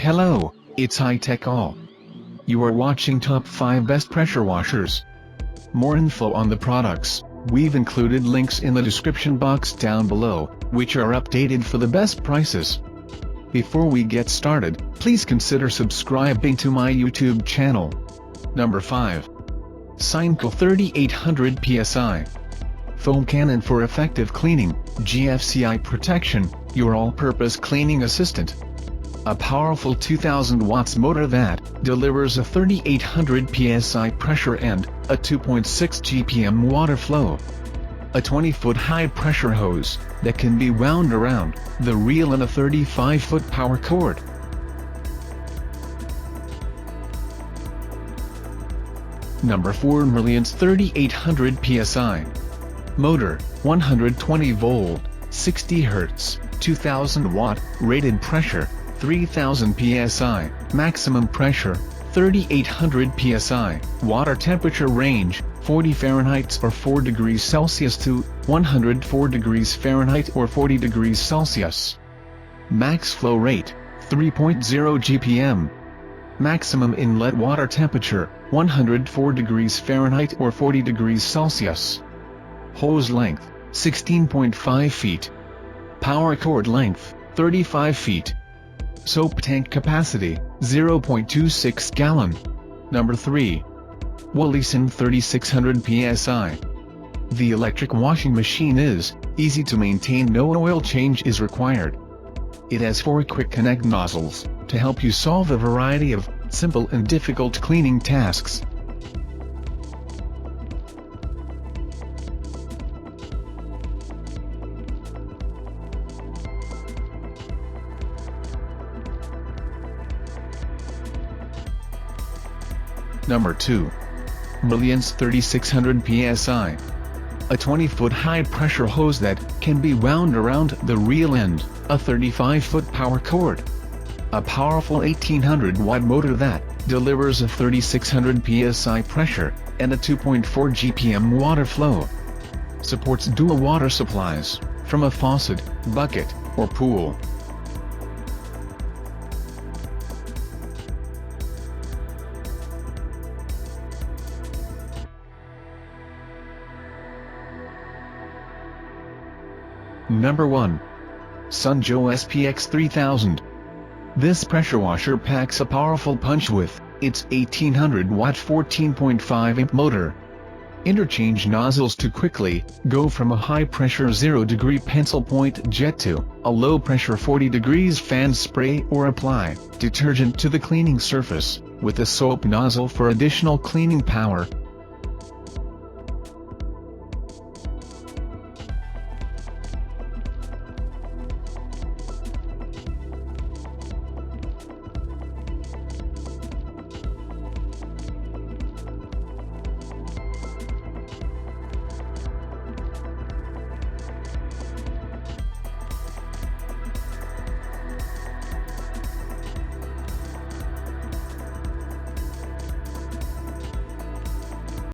Hello, it's High-Tech All. You are watching Top 5 Best Pressure Washers. More info on the products, we've included links in the description box down below, which are updated for the best prices. Before we get started, please consider subscribing to my YouTube channel. Number 5. Synco 3800 PSI. Foam Cannon for effective cleaning, GFCI protection, your all-purpose cleaning assistant. A powerful 2000 watts motor that delivers a 3800 psi pressure and a 2.6 GPM water flow. A 20-foot high-pressure hose that can be wound around the reel and a 35-foot power cord. Number 4. Merlions 3800 psi. Motor, 120 volt, 60 Hz, 2000 watt, rated pressure, 3000 psi, maximum pressure, 3800 psi, water temperature range, 40 Fahrenheit or 4 degrees Celsius to 104 degrees Fahrenheit or 40 degrees Celsius. Max flow rate, 3.0 GPM. Maximum inlet water temperature, 104 degrees Fahrenheit or 40 degrees Celsius. Hose length, 16.5 feet. Power cord length, 35 feet. Soap tank capacity, 0.26 gallon. Number 3. Woolison 3600 PSI. The electric washing machine is easy to maintain, no oil change is required. It has 4 quick connect nozzles to help you solve a variety of simple and difficult cleaning tasks. Number 2. Merlions 3600 PSI. A 20-foot high-pressure hose that can be wound around the reel and a 35-foot power cord. A powerful 1800-watt motor that delivers a 3600 psi pressure and a 2.4 GPM water flow. Supports dual water supplies from a faucet, bucket, or pool. Number 1. Sunjo SPX 3000. This pressure washer packs a powerful punch with its 1800-watt 14.5-amp motor. Interchange nozzles to quickly go from a high-pressure 0-degree pencil point jet to a low-pressure 40 degrees fan spray or apply detergent to the cleaning surface, with a soap nozzle for additional cleaning power,